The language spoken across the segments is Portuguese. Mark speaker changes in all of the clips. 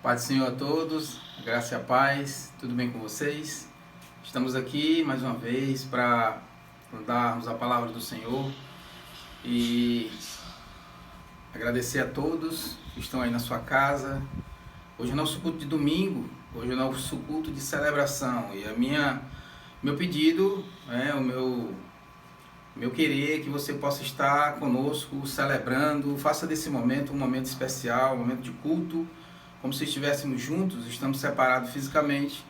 Speaker 1: Paz do Senhor a todos, graça e a paz, tudo bem com vocês? Estamos aqui mais uma vez para darmos a palavra do Senhor e agradecer a todos que estão aí na sua casa. Hoje é nosso culto de domingo, hoje é nosso culto de celebração e meu pedido, o meu querer é que você possa estar conosco celebrando, faça desse momento um momento especial, um momento de culto, como se estivéssemos juntos. Estamos separados fisicamente,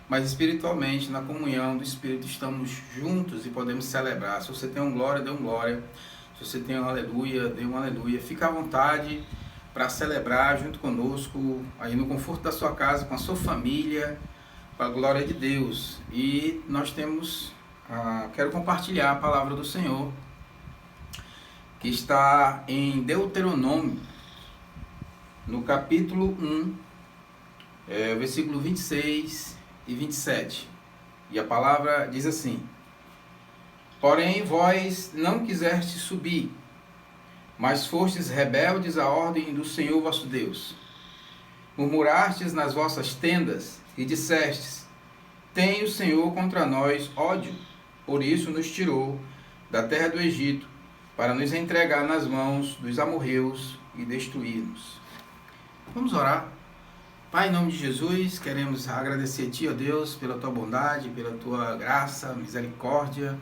Speaker 1: mas espiritualmente, na comunhão do Espírito, estamos juntos e podemos celebrar. Se você tem um glória, dê um glória. Se você tem um aleluia, dê um aleluia. Fica à vontade para celebrar junto conosco, aí no conforto da sua casa, com a sua família, para a glória de Deus. E nós quero compartilhar a palavra do Senhor, que está em Deuteronômio, no capítulo 1, versículo 26 e 27. E a palavra diz assim: Porém vós não quisestes subir, mas fostes rebeldes à ordem do Senhor vosso Deus. Murmurastes nas vossas tendas e dissestes: Tem o Senhor contra nós ódio, por isso nos tirou da terra do Egito, para nos entregar nas mãos dos amorreus e destruir-nos. Vamos orar. Pai, em nome de Jesus, queremos agradecer a Ti, ó Deus, pela Tua bondade, pela Tua graça, misericórdia.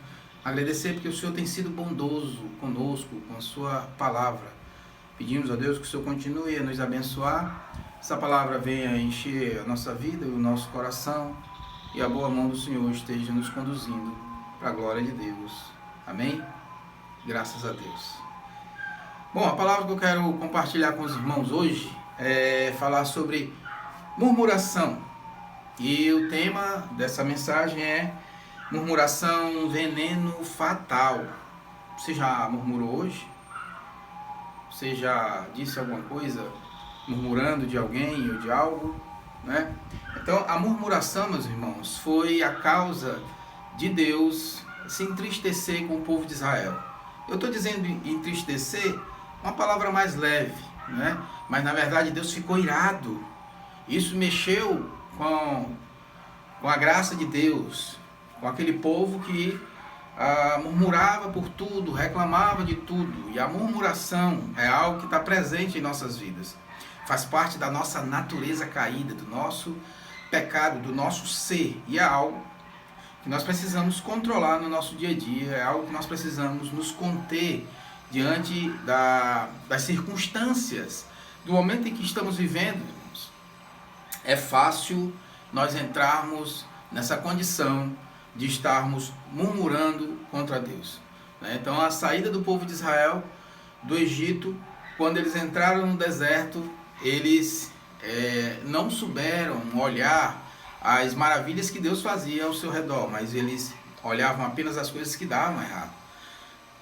Speaker 1: Agradecer porque o Senhor tem sido bondoso conosco, com a Sua palavra. Pedimos, ó Deus, que o Senhor continue a nos abençoar. Essa palavra venha encher a nossa vida e o nosso coração, e a boa mão do Senhor esteja nos conduzindo para a glória de Deus. Amém? Graças a Deus. Bom, a palavra que eu quero compartilhar com os irmãos hoje é falar sobre murmuração. E o tema dessa mensagem é murmuração, veneno fatal. Você já murmurou hoje? Você já disse alguma coisa murmurando de alguém ou de algo, né? Então, a murmuração, meus irmãos, foi a causa de Deus se entristecer com o povo de Israel. Eu estou dizendo entristecer uma palavra mais leve, né? Mas na verdade Deus ficou irado. Isso mexeu com a graça de Deus, com aquele povo que murmurava por tudo, reclamava de tudo. E a murmuração é algo que está presente em nossas vidas. Faz parte da nossa natureza caída, do nosso pecado, do nosso ser. E é algo que nós precisamos controlar no nosso dia a dia, é algo que nós precisamos nos conter diante das circunstâncias, do momento em que estamos vivendo, irmãos. É fácil nós entrarmos nessa condição de estarmos murmurando contra Deus, né? Então, a saída do povo de Israel do Egito, quando eles entraram no deserto, eles não souberam olhar as maravilhas que Deus fazia ao seu redor, mas eles olhavam apenas as coisas que davam errado,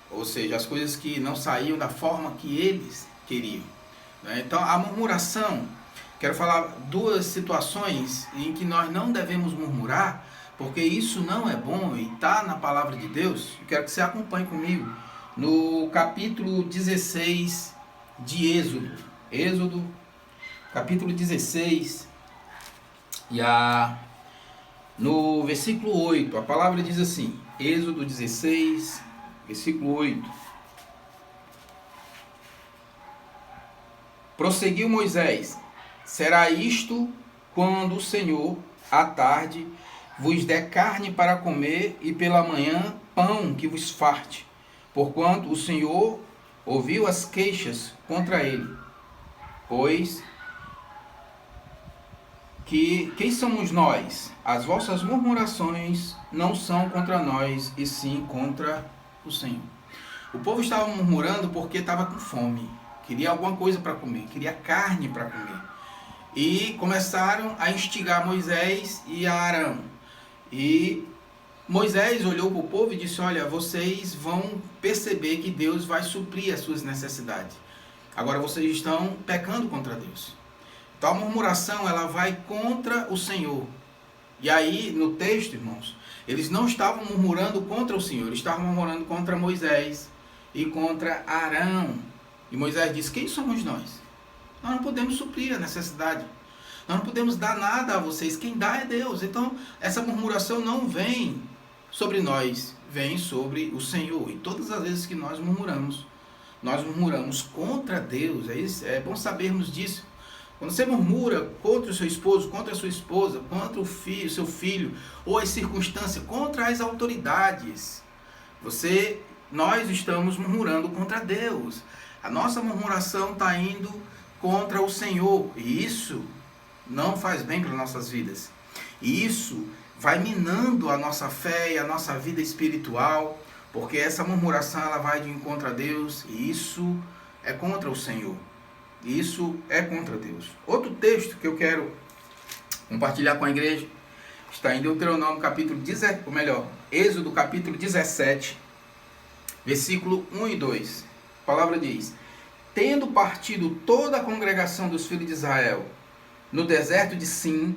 Speaker 1: ou seja, as coisas que não saíam da forma que eles queriam, né? Então, a murmuração, quero falar duas situações em que nós não devemos murmurar, porque isso não é bom e está na palavra de Deus. Eu quero que você acompanhe comigo no capítulo 16 de Êxodo. Êxodo, capítulo 16, e no versículo 8, a palavra diz assim, Êxodo 16, versículo 8. Prosseguiu Moisés: Será isto quando o Senhor, à tarde, vos der carne para comer, e pela manhã pão que vos farte, porquanto o Senhor ouviu as queixas contra ele. Pois quem somos nós? As vossas murmurações não são contra nós, e sim contra o Senhor. O povo estava murmurando porque estava com fome, queria alguma coisa para comer, queria carne para comer. E começaram a instigar Moisés e Arão. E Moisés olhou para o povo e disse: olha, vocês vão perceber que Deus vai suprir as suas necessidades. Agora vocês estão pecando contra Deus. Então a murmuração, ela vai contra o Senhor. E aí no texto, irmãos, eles não estavam murmurando contra o Senhor, eles estavam murmurando contra Moisés e contra Arão. E Moisés disse: quem somos nós? Nós não podemos suprir a necessidade. Nós não podemos dar nada a vocês, quem dá é Deus. Então, essa murmuração não vem sobre nós, vem sobre o Senhor. E todas as vezes que nós murmuramos contra Deus, é bom sabermos disso. Quando você murmura contra o seu esposo, contra a sua esposa, contra o seu filho, ou as circunstâncias, contra as autoridades, nós estamos murmurando contra Deus. A nossa murmuração está indo contra o Senhor, e isso não faz bem para nossas vidas. E isso vai minando a nossa fé e a nossa vida espiritual, porque essa murmuração ela vai de encontro a Deus, e isso é contra o Senhor. Isso é contra Deus. Outro texto que eu quero compartilhar com a igreja está em Deuteronômio capítulo 17, ou melhor, Êxodo capítulo 17, versículo 1 e 2. A palavra diz: tendo partido toda a congregação dos filhos de Israel no deserto de Sim,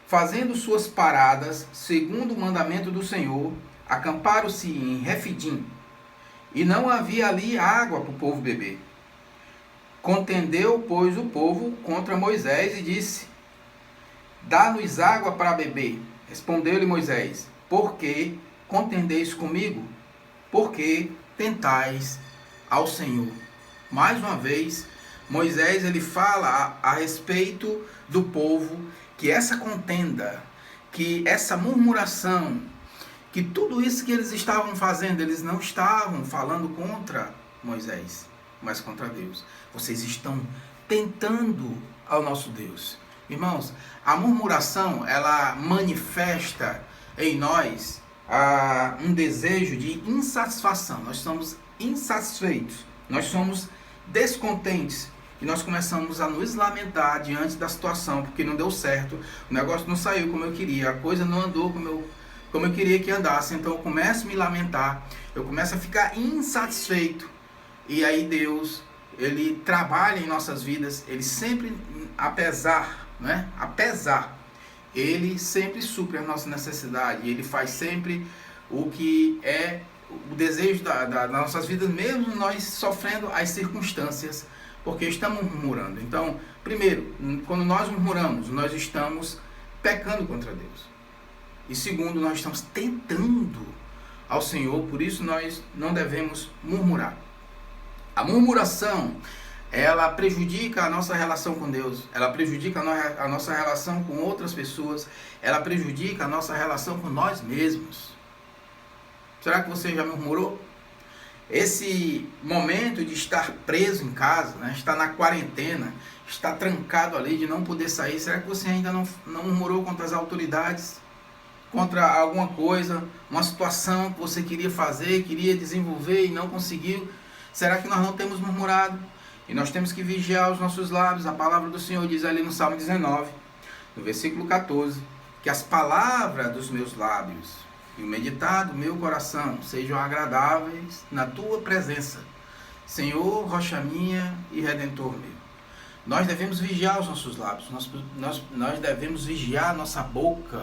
Speaker 1: fazendo suas paradas, segundo o mandamento do Senhor, acamparam-se em Refidim, e não havia ali água para o povo beber. Contendeu, pois, o povo contra Moisés e disse: dá-nos água para beber. Respondeu-lhe Moisés: por que contendeis comigo? Porque tentais ao Senhor. Mais uma vez, Moisés ele fala a respeito do povo, que essa contenda, que essa murmuração, que tudo isso que eles estavam fazendo, eles não estavam falando contra Moisés, mas contra Deus. Vocês estão tentando ao nosso Deus. Irmãos, a murmuração, ela manifesta em nós um desejo de insatisfação. Nós somos insatisfeitos, nós somos descontentes. E nós começamos a nos lamentar diante da situação, porque não deu certo, o negócio não saiu como eu queria, a coisa não andou como eu queria que andasse. Então eu começo a me lamentar, eu começo a ficar insatisfeito. E aí Deus, ele trabalha em nossas vidas, ele sempre, apesar, ele sempre supre a nossa necessidade, ele faz sempre o que é o desejo das nossas vidas, mesmo nós sofrendo as circunstâncias, porque estamos murmurando. Então, primeiro, quando nós murmuramos, nós estamos pecando contra Deus. E segundo, nós estamos tentando ao Senhor, por isso nós não devemos murmurar. A murmuração, ela prejudica a nossa relação com Deus, ela prejudica a nossa relação com outras pessoas, ela prejudica a nossa relação com nós mesmos. Será que você já murmurou? Esse momento de estar preso em casa, estar na quarentena, estar trancado ali, de não poder sair, será que você ainda não murmurou contra as autoridades? Contra alguma coisa, uma situação que você queria fazer, queria desenvolver e não conseguiu? Será que nós não temos murmurado? E nós temos que vigiar os nossos lábios. A palavra do Senhor diz ali no Salmo 19, no versículo 14, que as palavras dos meus lábios e o meditar do meu coração sejam agradáveis na tua presença, Senhor, rocha minha e redentor meu. Nós devemos vigiar os nossos lábios, nós devemos vigiar a nossa boca.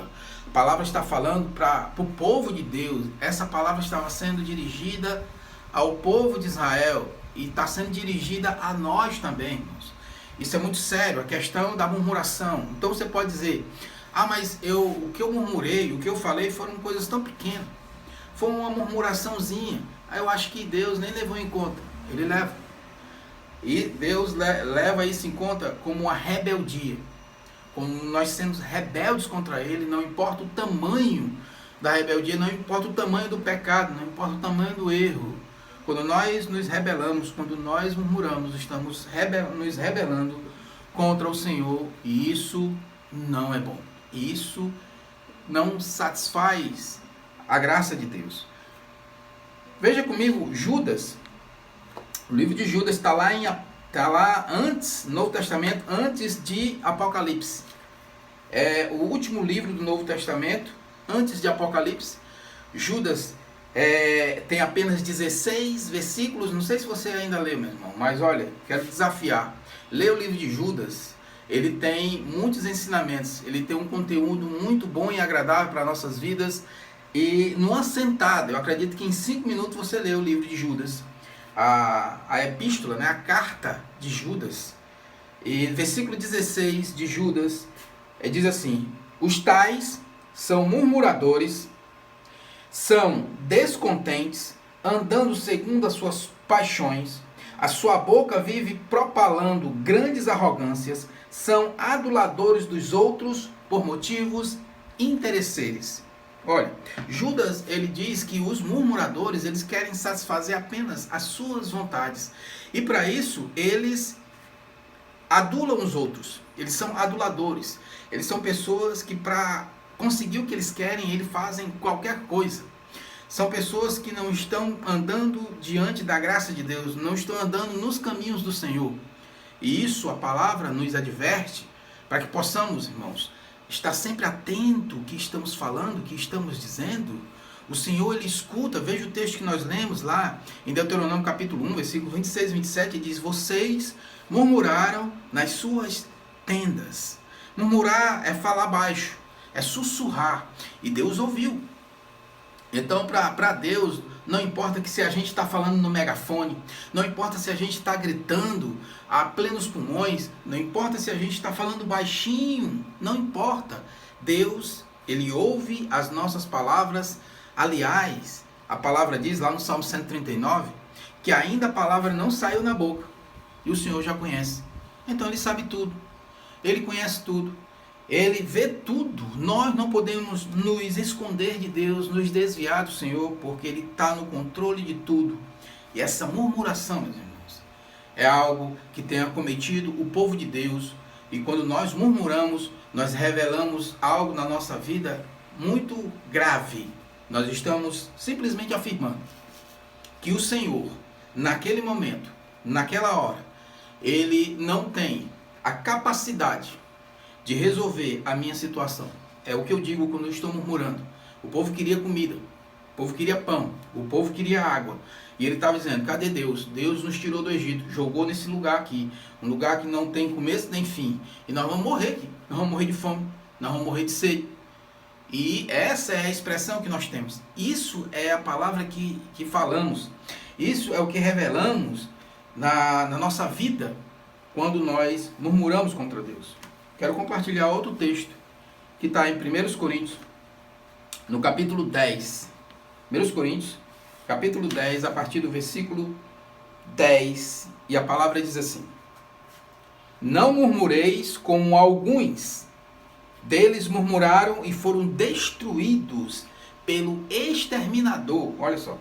Speaker 1: A palavra está falando para o povo de Deus. Essa palavra estava sendo dirigida ao povo de Israel e está sendo dirigida a nós também, irmãos. Isso é muito sério, a questão da murmuração. Então você pode dizer: mas o que eu murmurei, o que eu falei foram coisas tão pequenas, foi uma murmuraçãozinha, aí eu acho que Deus nem levou em conta. Ele leva. E Deus leva isso em conta como uma rebeldia, como nós sendo rebeldes contra Ele. Não importa o tamanho da rebeldia, não importa o tamanho do pecado, não importa o tamanho do erro. Quando nós nos rebelamos, quando nós murmuramos, estamos nos rebelando contra o Senhor, e isso não é bom. Isso não satisfaz a graça de Deus. Veja comigo Judas. O livro de Judas está lá antes, Novo Testamento, antes de Apocalipse. É o último livro do Novo Testamento, antes de Apocalipse. Judas tem apenas 16 versículos. Não sei se você ainda lê, meu irmão, mas olha, quero desafiar. Lê o livro de Judas. Ele tem muitos ensinamentos, ele tem um conteúdo muito bom e agradável para nossas vidas. E numa sentada, eu acredito que em 5 minutos você lê o livro de Judas. A epístola, a carta de Judas. E versículo 16 de Judas diz assim: os tais são murmuradores, são descontentes, andando segundo as suas paixões, a sua boca vive propalando grandes arrogâncias, são aduladores dos outros por motivos interesseiros. Olha, Judas, ele diz que os murmuradores, eles querem satisfazer apenas as suas vontades. E para isso, eles adulam os outros. Eles são aduladores. Eles são pessoas que para conseguir o que eles querem, eles fazem qualquer coisa. São pessoas que não estão andando diante da graça de Deus, não estão andando nos caminhos do Senhor. E isso a palavra nos adverte para que possamos, irmãos, estar sempre atento ao que estamos falando, o que estamos dizendo. O Senhor, ele escuta. Veja o texto que nós lemos lá em Deuteronômio capítulo 1, versículo 26 e 27, diz: vocês murmuraram nas suas tendas. Murmurar é falar baixo, é sussurrar. E Deus ouviu. Então, para Deus, não importa que se a gente está falando no megafone, não importa se a gente está gritando a plenos pulmões, não importa se a gente está falando baixinho, não importa. Deus, ele ouve as nossas palavras. Aliás, a palavra diz lá no Salmo 139, que ainda a palavra não saiu na boca, e o Senhor já conhece. Então ele sabe tudo, ele conhece tudo. Ele vê tudo. Nós não podemos nos esconder de Deus, nos desviar do Senhor, porque Ele está no controle de tudo. E essa murmuração, meus irmãos, é algo que tem acometido o povo de Deus. E quando nós murmuramos, nós revelamos algo na nossa vida muito grave. Nós estamos simplesmente afirmando que o Senhor, naquele momento, naquela hora, Ele não tem a capacidade de resolver a minha situação. É o que eu digo quando eu estou murmurando. O povo queria comida, o povo queria pão, o povo queria água. E ele estava dizendo: cadê Deus? Deus nos tirou do Egito, jogou nesse lugar aqui, um lugar que não tem começo nem fim. E nós vamos morrer aqui, nós vamos morrer de fome, nós vamos morrer de sede. E essa é a expressão que nós temos. Isso é a palavra que falamos. Isso é o que revelamos na nossa vida quando nós murmuramos contra Deus. Quero compartilhar outro texto que está em 1 Coríntios, no capítulo 10. 1 Coríntios, capítulo 10, a partir do versículo 10. E a palavra diz assim: não murmureis como alguns deles murmuraram e foram destruídos pelo exterminador. Olha só.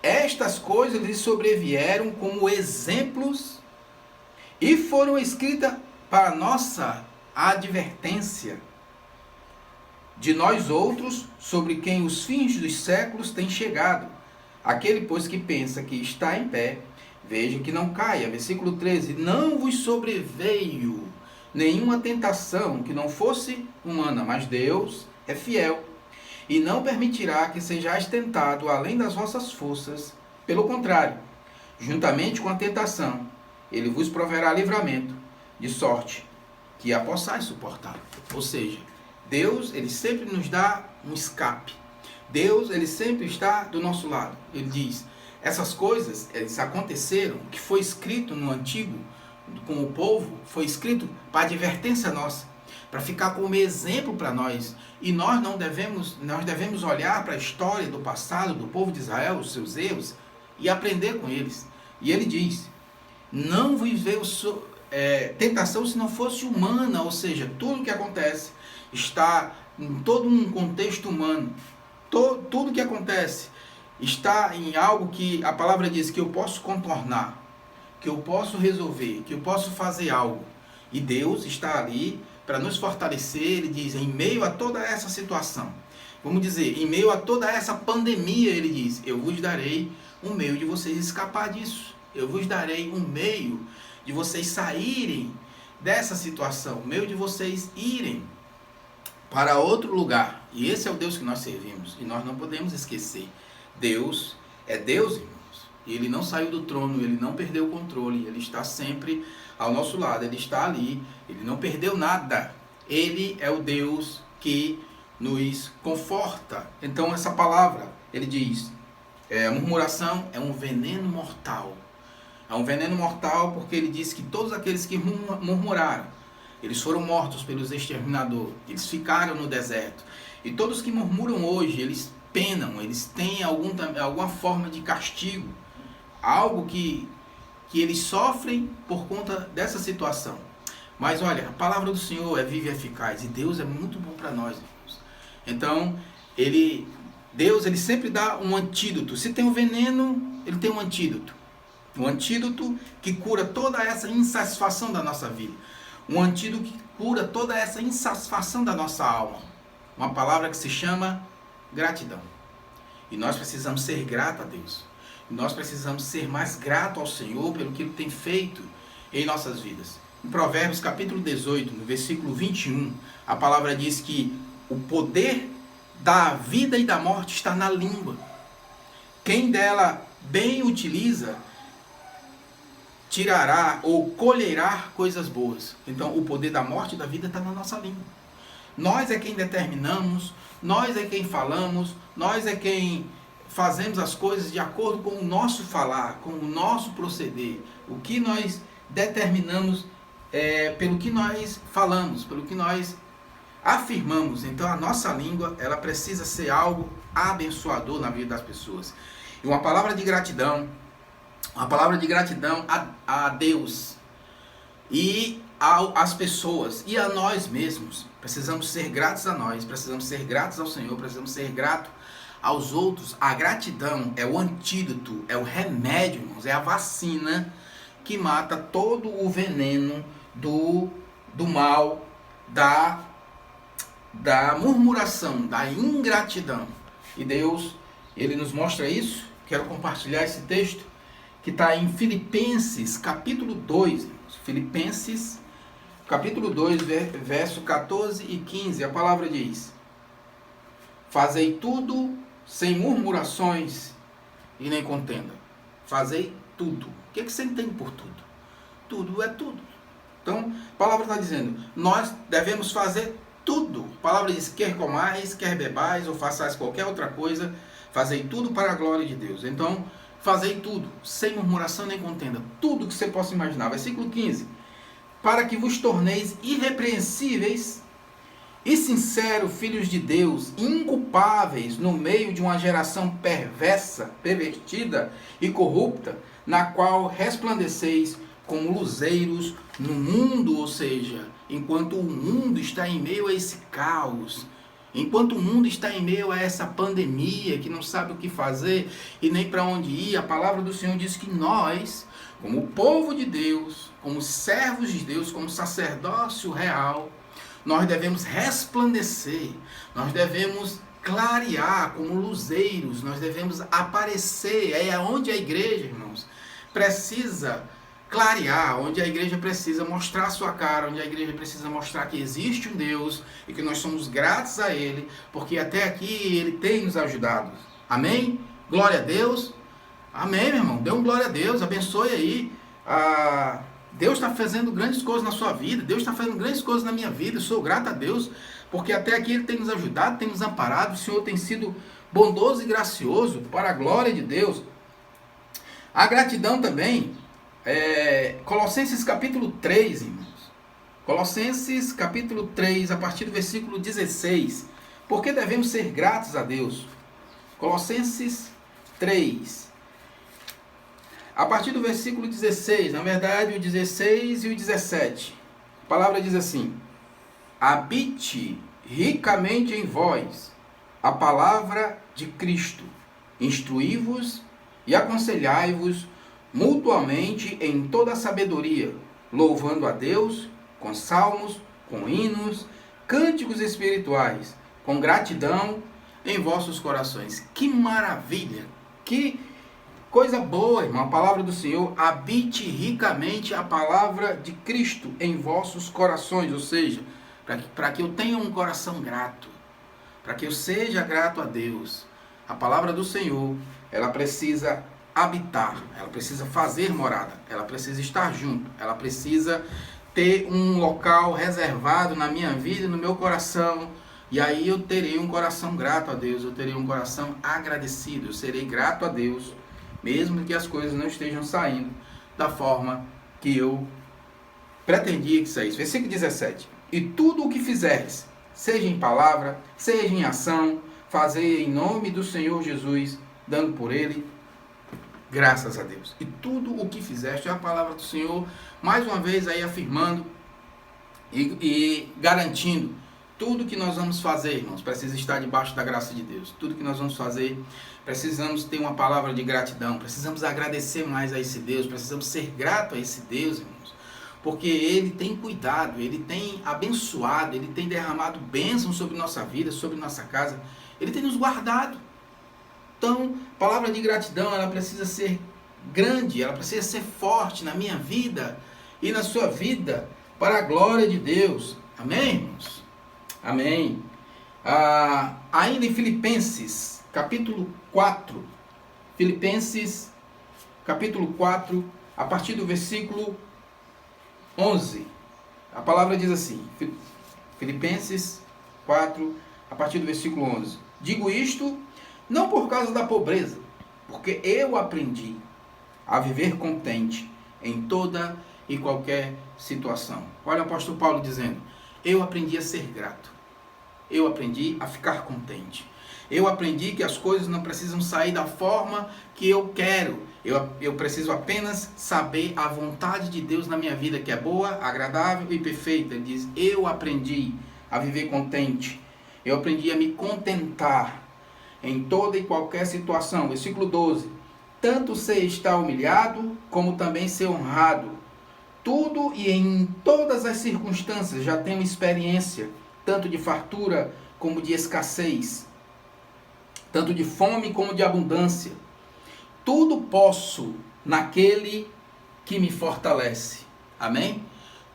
Speaker 1: Estas coisas lhes sobrevieram como exemplos e foram escritas para nossa advertência de nós outros, sobre quem os fins dos séculos têm chegado. Aquele, pois, que pensa que está em pé, veja que não caia. Versículo 13. Não vos sobreveio nenhuma tentação que não fosse humana, mas Deus é fiel e não permitirá que sejais tentado além das vossas forças. Pelo contrário, juntamente com a tentação, Ele vos proverá livramento, de sorte que a possais suportar. Ou seja, Deus, ele sempre nos dá um escape. Deus, ele sempre está do nosso lado. Ele diz: essas coisas, eles aconteceram, o que foi escrito no Antigo com o povo, foi escrito para advertência nossa, para ficar como exemplo para nós. E nós devemos olhar para a história do passado do povo de Israel, os seus erros, e aprender com eles. E ele diz: não vos veio tentação se não fosse humana, ou seja, tudo que acontece está em todo um contexto humano. Tudo que acontece está em algo que a palavra diz que eu posso contornar, que eu posso resolver, que eu posso fazer algo. E Deus está ali para nos fortalecer. Ele diz: em meio a toda essa situação, vamos dizer, em meio a toda essa pandemia, ele diz: eu vos darei um meio de vocês escapar disso. Eu vos darei um meio de vocês saírem dessa situação, o meio de vocês irem para outro lugar. E esse é o Deus que nós servimos. E nós não podemos esquecer. Deus é Deus, irmãos. E Ele não saiu do trono, Ele não perdeu o controle. Ele está sempre ao nosso lado. Ele está ali. Ele não perdeu nada. Ele é o Deus que nos conforta. Então essa palavra, ele diz, a murmuração é um veneno mortal. É um veneno mortal porque ele diz que todos aqueles que murmuraram, eles foram mortos pelos exterminadores, eles ficaram no deserto. E todos que murmuram hoje, eles penam, eles têm alguma forma de castigo, algo que eles sofrem por conta dessa situação. Mas olha, a palavra do Senhor é viva e eficaz, e Deus é muito bom para nós, irmãos. Então, Deus ele sempre dá um antídoto. Se tem um veneno, ele tem um antídoto. Um antídoto que cura toda essa insatisfação da nossa vida. Um antídoto que cura toda essa insatisfação da nossa alma. Uma palavra que se chama gratidão. E nós precisamos ser gratos a Deus. Nós precisamos ser mais gratos ao Senhor pelo que Ele tem feito em nossas vidas. Em Provérbios capítulo 18, no versículo 21, a palavra diz que o poder da vida e da morte está na língua. Quem dela bem utiliza, tirará ou colherá coisas boas. Então, o poder da morte e da vida está na nossa língua. Nós é quem determinamos, nós é quem falamos, nós é quem fazemos as coisas de acordo com o nosso falar, com o nosso proceder. O que nós determinamos pelo que nós falamos, pelo que nós afirmamos. Então, a nossa língua, ela precisa ser algo abençoador na vida das pessoas. E uma palavra de gratidão a Deus e às pessoas e a nós mesmos. Precisamos ser gratos a nós, precisamos ser gratos ao Senhor, precisamos ser gratos aos outros. A gratidão é o antídoto, é o remédio, irmãos, é a vacina que mata todo o veneno do mal, da murmuração, da ingratidão. E Deus, Ele nos mostra isso. Quero compartilhar esse texto que está em Filipenses, capítulo 2. Irmãos. Filipenses, capítulo 2, verso 14 e 15. A palavra diz: fazei tudo sem murmurações e nem contenda. Fazei tudo. O que você entende por tudo? Tudo é tudo. Então, a palavra está dizendo, nós devemos fazer tudo. A palavra diz, quer comais, quer bebais, ou façais qualquer outra coisa, fazei tudo para a glória de Deus. Então, fazei tudo, sem murmuração nem contenda. Tudo que você possa imaginar. Versículo 15. Para que vos torneis irrepreensíveis e sinceros filhos de Deus, inculpáveis no meio de uma geração perversa, pervertida e corrupta, na qual resplandeceis como luzeiros no mundo. Ou seja, enquanto o mundo está em meio a esse caos, enquanto o mundo está em meio a essa pandemia, que não sabe o que fazer e nem para onde ir, a palavra do Senhor diz que nós, como povo de Deus, como servos de Deus, como sacerdócio real, nós devemos resplandecer, nós devemos clarear como luzeiros, nós devemos aparecer. É onde a igreja, irmãos, precisa clarear, onde a igreja precisa mostrar sua cara, onde a igreja precisa mostrar que existe um Deus e que nós somos gratos a Ele, porque até aqui Ele tem nos ajudado. Amém? Glória a Deus. Amém, meu irmão. Dê um glória a Deus, abençoe aí. Deus está fazendo grandes coisas na sua vida, Deus está fazendo grandes coisas na minha vida. Eu sou grato a Deus, porque até aqui Ele tem nos ajudado, tem nos amparado. O Senhor tem sido bondoso e gracioso para a glória de Deus. A gratidão também, Colossenses capítulo 3, irmãos. Colossenses capítulo 3, a partir do versículo 16. Por que devemos ser gratos a Deus? Colossenses 3, a partir do versículo 16, na verdade o 16 e o 17. A palavra diz assim: habite ricamente em vós a palavra de Cristo, instruí-vos e aconselhai-vos mutuamente em toda a sabedoria, louvando a Deus com salmos, com hinos, cânticos espirituais, com gratidão em vossos corações. Que maravilha! Que coisa boa, irmão. A palavra do Senhor: habite ricamente a palavra de Cristo em vossos corações. Ou seja, para que eu tenha um coração grato, para que eu seja grato a Deus, a palavra do Senhor, ela precisa habitar, ela precisa fazer morada, ela precisa estar junto, ela precisa ter um local reservado na minha vida e no meu coração. E aí eu terei um coração grato a Deus, eu terei um coração agradecido, eu serei grato a Deus, mesmo que as coisas não estejam saindo da forma que eu pretendia que saísse. Versículo 17. E tudo o que fizeres, seja em palavra, seja em ação, fazei em nome do Senhor Jesus, dando por ele graças a Deus. E tudo o que fizeste, é a palavra do Senhor, mais uma vez aí afirmando e garantindo, tudo que nós vamos fazer, irmãos, precisa estar debaixo da graça de Deus. Tudo que nós vamos fazer, precisamos ter uma palavra de gratidão, precisamos agradecer mais a esse Deus, precisamos ser gratos a esse Deus, irmãos, porque Ele tem cuidado, Ele tem abençoado, Ele tem derramado bênçãos sobre nossa vida, sobre nossa casa, Ele tem nos guardado. Então, palavra de gratidão, ela precisa ser grande, ela precisa ser forte na minha vida e na sua vida, para a glória de Deus. Amém, irmãos? Amém. Ainda em Filipenses, capítulo 4. Filipenses, capítulo 4, a partir do versículo 11. A palavra diz assim, Filipenses 4, a partir do versículo 11. Digo isto não por causa da pobreza, porque eu aprendi a viver contente em toda e qualquer situação. Olha o apóstolo Paulo dizendo, eu aprendi a ser grato. Eu aprendi a ficar contente. Eu aprendi que as coisas não precisam sair da forma que eu quero. Eu preciso apenas saber a vontade de Deus na minha vida, que é boa, agradável e perfeita. Ele diz, eu aprendi a viver contente. Eu aprendi a me contentar em toda e qualquer situação. Versículo 12. Tanto ser estar humilhado, como também ser honrado. Tudo e em todas as circunstâncias já tenho experiência, tanto de fartura como de escassez, tanto de fome como de abundância. Tudo posso naquele que me fortalece. Amém?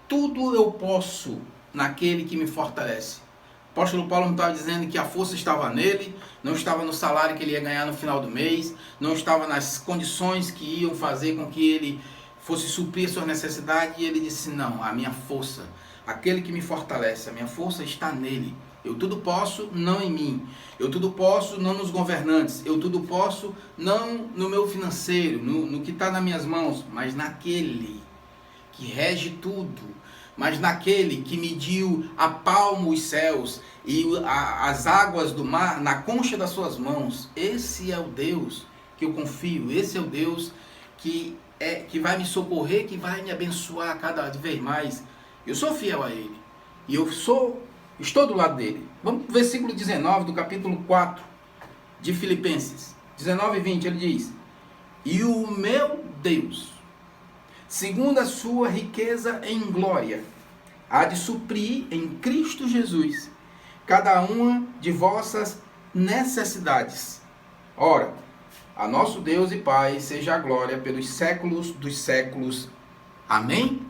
Speaker 1: Tudo eu posso naquele que me fortalece. O apóstolo Paulo não estava dizendo que a força estava nele, não estava no salário que ele ia ganhar no final do mês, não estava nas condições que iam fazer com que ele fosse suprir suas necessidades, e ele disse, não, a minha força, aquele que me fortalece, a minha força está nele. Eu tudo posso, não em mim. Eu tudo posso, não nos governantes. Eu tudo posso, não no meu financeiro, no que está nas minhas mãos, mas naquele que rege tudo, mas naquele que mediu a palmo os céus e as águas do mar na concha das suas mãos. Esse é o Deus que eu confio, esse é o Deus que vai me socorrer, que vai me abençoar cada vez mais. Eu sou fiel a Ele. E estou do lado dele. Vamos para o versículo 19 do capítulo 4 de Filipenses. 19 e 20, ele diz, e o meu Deus, segundo a sua riqueza em glória, há de suprir em Cristo Jesus cada uma de vossas necessidades. Ora, a nosso Deus e Pai seja a glória pelos séculos dos séculos. Amém?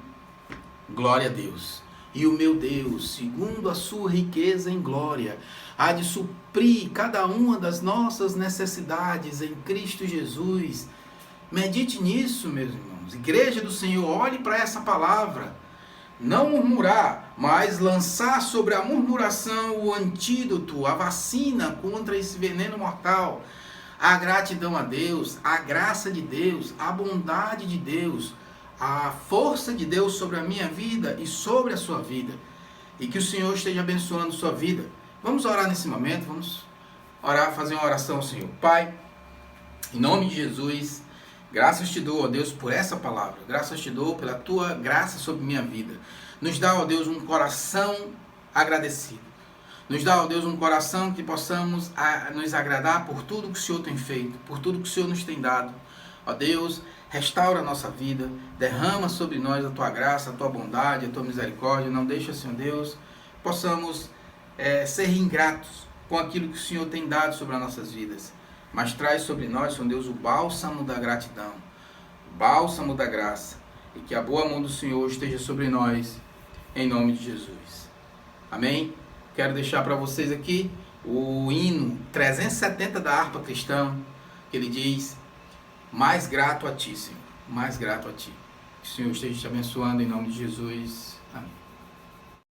Speaker 1: Glória a Deus. E o meu Deus, segundo a sua riqueza em glória, há de suprir cada uma das nossas necessidades em Cristo Jesus. Medite nisso, meus irmãos. Igreja do Senhor, olhe para essa palavra. Não murmurar, mas lançar sobre a murmuração o antídoto, a vacina contra esse veneno mortal. A gratidão a Deus, a graça de Deus, a bondade de Deus, a força de Deus sobre a minha vida e sobre a sua vida. E que o Senhor esteja abençoando a sua vida. Vamos orar nesse momento, vamos orar, fazer uma oração ao Senhor. Pai, em nome de Jesus, graças te dou, ó Deus, por essa palavra. Graças te dou pela tua graça sobre minha vida. Nos dá, ó Deus, um coração agradecido. Nos dá, ó Deus, um coração que possamos nos agradar por tudo que o Senhor tem feito, por tudo que o Senhor nos tem dado. Ó Deus, restaura a nossa vida, derrama sobre nós a tua graça, a tua bondade, a tua misericórdia. Não deixa, Senhor Deus, possamos ser ingratos com aquilo que o Senhor tem dado sobre as nossas vidas. Mas traz sobre nós, Senhor Deus, o bálsamo da gratidão, o bálsamo da graça. E que a boa mão do Senhor esteja sobre nós, em nome de Jesus. Amém? Quero deixar para vocês aqui o hino 370 da harpa cristã, que ele diz, mais grato a ti, Senhor, mais grato a ti. Que o Senhor esteja te abençoando em nome de Jesus. Amém.